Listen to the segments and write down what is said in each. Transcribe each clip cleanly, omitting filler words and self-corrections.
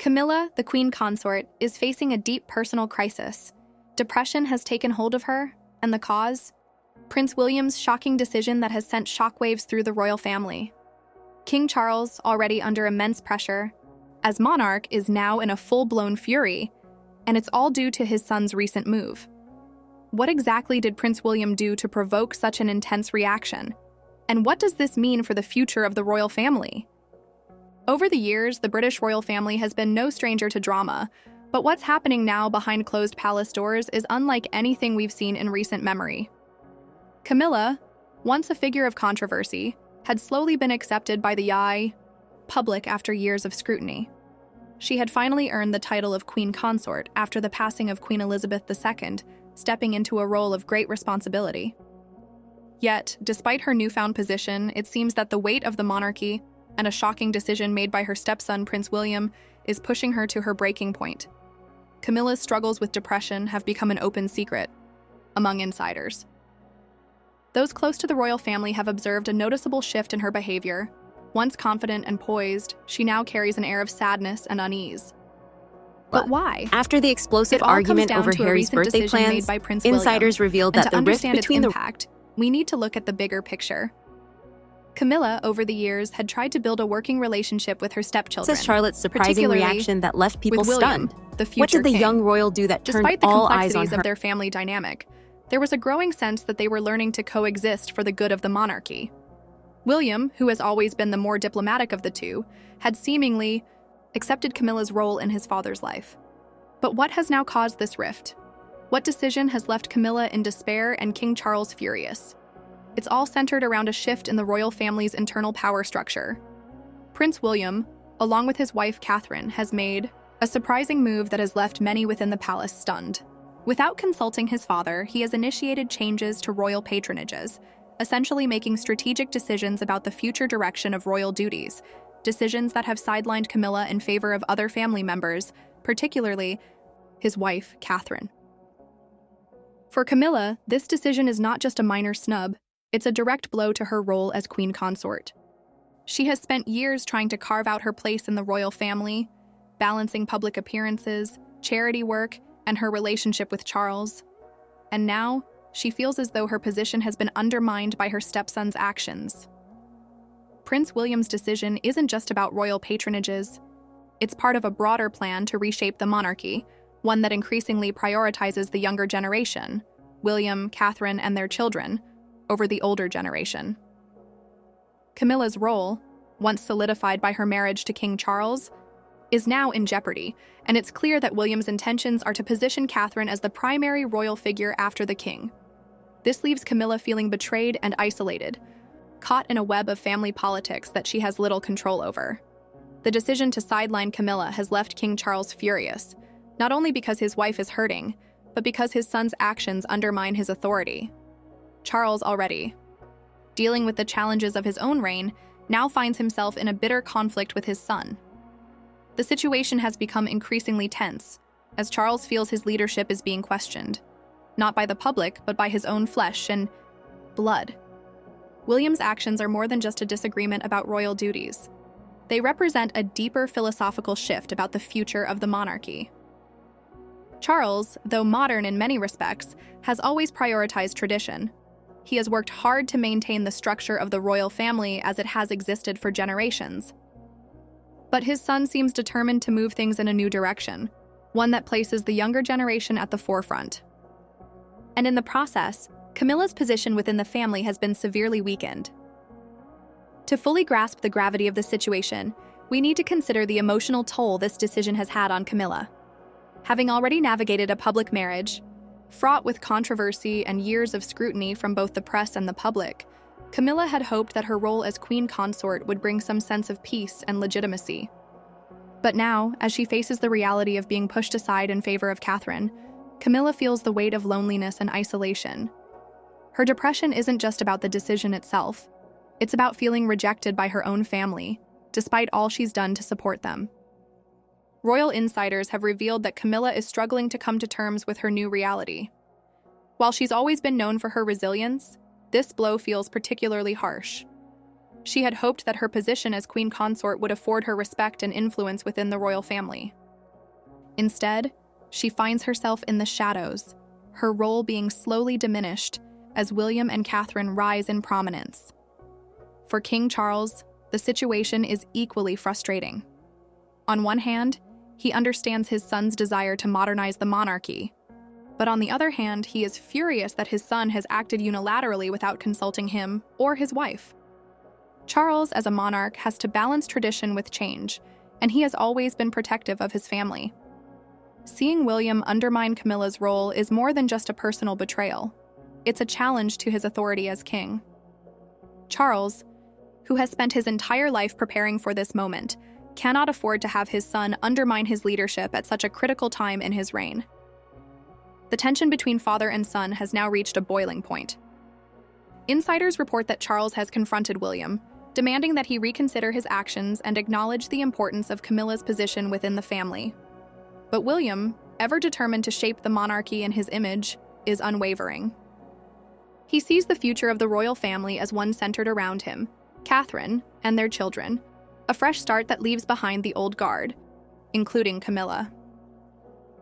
Camilla, the queen consort, is facing a deep personal crisis. Depression has taken hold of her, and the cause? Prince William's shocking decision that has sent shockwaves through the royal family. King Charles, already under immense pressure, as monarch, is now in a full-blown fury, and it's all due to his son's recent move. What exactly did Prince William do to provoke such an intense reaction? And what does this mean for the future of the royal family? Over the years, the British royal family has been no stranger to drama, but what's happening now behind closed palace doors is unlike anything we've seen in recent memory. Camilla, once a figure of controversy, had slowly been accepted by the public after years of scrutiny. She had finally earned the title of Queen Consort after the passing of Queen Elizabeth II, stepping into a role of great responsibility. Yet, despite her newfound position, it seems that the weight of the monarchy and a shocking decision made by her stepson, Prince William, is pushing her to her breaking point. Camilla's struggles with depression have become an open secret among insiders. Those close to the royal family have observed a noticeable shift in her behavior. Once confident and poised, she now carries an air of sadness and unease. But why? After the explosive argument over Harry's birthday plans, insiders revealed that the rift between we need to look at the bigger picture. Camilla, over the years, had tried to build a working relationship with her stepchildren. Says Charlotte's surprising reaction that left people stunned. What did the young royal do that turned all eyes on her? Despite the complexities of their family dynamic, there was a growing sense that they were learning to coexist for the good of the monarchy. William, who has always been the more diplomatic of the two, had seemingly accepted Camilla's role in his father's life. But what has now caused this rift? What decision has left Camilla in despair and King Charles furious? It's all centered around a shift in the royal family's internal power structure. Prince William, along with his wife Catherine, has made a surprising move that has left many within the palace stunned. Without consulting his father, he has initiated changes to royal patronages, essentially making strategic decisions about the future direction of royal duties, decisions that have sidelined Camilla in favor of other family members, particularly his wife, Catherine. For Camilla, this decision is not just a minor snub, it's a direct blow to her role as queen consort. She has spent years trying to carve out her place in the royal family, balancing public appearances, charity work, and her relationship with Charles. And now, she feels as though her position has been undermined by her stepson's actions. Prince William's decision isn't just about royal patronages. It's part of a broader plan to reshape the monarchy, one that increasingly prioritizes the younger generation, William, Catherine, and their children, over the older generation. Camilla's role, once solidified by her marriage to King Charles, is now in jeopardy, and it's clear that William's intentions are to position Catherine as the primary royal figure after the king. This leaves Camilla feeling betrayed and isolated, caught in a web of family politics that she has little control over. The decision to sideline Camilla has left King Charles furious, not only because his wife is hurting, but because his son's actions undermine his authority. Charles, already dealing with the challenges of his own reign, now finds himself in a bitter conflict with his son. The situation has become increasingly tense, as Charles feels his leadership is being questioned, not by the public, but by his own flesh and blood. William's actions are more than just a disagreement about royal duties. They represent a deeper philosophical shift about the future of the monarchy. Charles, though modern in many respects, has always prioritized tradition. He has worked hard to maintain the structure of the royal family as it has existed for generations. But his son seems determined to move things in a new direction, one that places the younger generation at the forefront. And in the process, Camilla's position within the family has been severely weakened. To fully grasp the gravity of the situation, we need to consider the emotional toll this decision has had on Camilla. Having already navigated a public marriage, fraught with controversy and years of scrutiny from both the press and the public, Camilla had hoped that her role as queen consort would bring some sense of peace and legitimacy. But now, as she faces the reality of being pushed aside in favor of Catherine, Camilla feels the weight of loneliness and isolation. Her depression isn't just about the decision itself. It's about feeling rejected by her own family, despite all she's done to support them. Royal insiders have revealed that Camilla is struggling to come to terms with her new reality. While she's always been known for her resilience, this blow feels particularly harsh. She had hoped that her position as queen consort would afford her respect and influence within the royal family. Instead, she finds herself in the shadows, her role being slowly diminished as William and Catherine rise in prominence. For King Charles, the situation is equally frustrating. On one hand, he understands his son's desire to modernize the monarchy, but on the other hand, he is furious that his son has acted unilaterally without consulting him or his wife. Charles, as a monarch, has to balance tradition with change, and he has always been protective of his family. Seeing William undermine Camilla's role is more than just a personal betrayal. It's a challenge to his authority as king. Charles, who has spent his entire life preparing for this moment, cannot afford to have his son undermine his leadership at such a critical time in his reign. The tension between father and son has now reached a boiling point. Insiders report that Charles has confronted William, demanding that he reconsider his actions and acknowledge the importance of Camilla's position within the family. But William, ever determined to shape the monarchy in his image, is unwavering. He sees the future of the royal family as one centered around him, Catherine, and their children, a fresh start that leaves behind the old guard, including Camilla.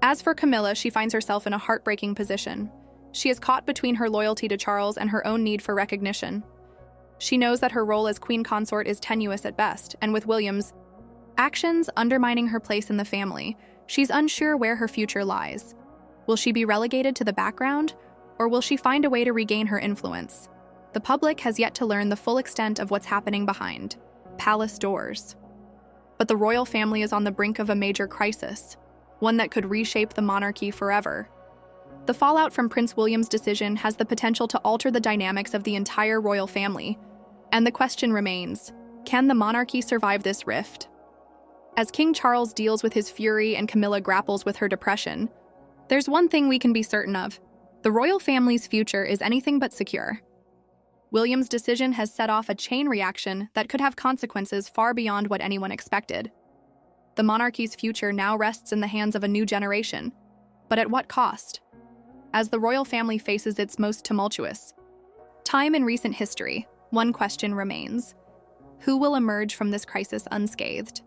As for Camilla, she finds herself in a heartbreaking position. She is caught between her loyalty to Charles and her own need for recognition. She knows that her role as queen consort is tenuous at best, and with William's actions undermining her place in the family, she's unsure where her future lies. Will she be relegated to the background, or will she find a way to regain her influence? The public has yet to learn the full extent of what's happening behind palace doors. But the royal family is on the brink of a major crisis, one that could reshape the monarchy forever. The fallout from Prince William's decision has the potential to alter the dynamics of the entire royal family, and the question remains, can the monarchy survive this rift? As King Charles deals with his fury and Camilla grapples with her depression, there's one thing we can be certain of: the royal family's future is anything but secure. William's decision has set off a chain reaction that could have consequences far beyond what anyone expected. The monarchy's future now rests in the hands of a new generation, but at what cost? As the royal family faces its most tumultuous time in recent history, one question remains: who will emerge from this crisis unscathed?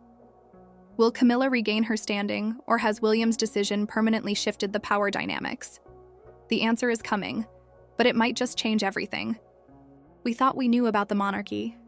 Will Camilla regain her standing, or has William's decision permanently shifted the power dynamics? The answer is coming, but it might just change everything. We thought we knew about the monarchy.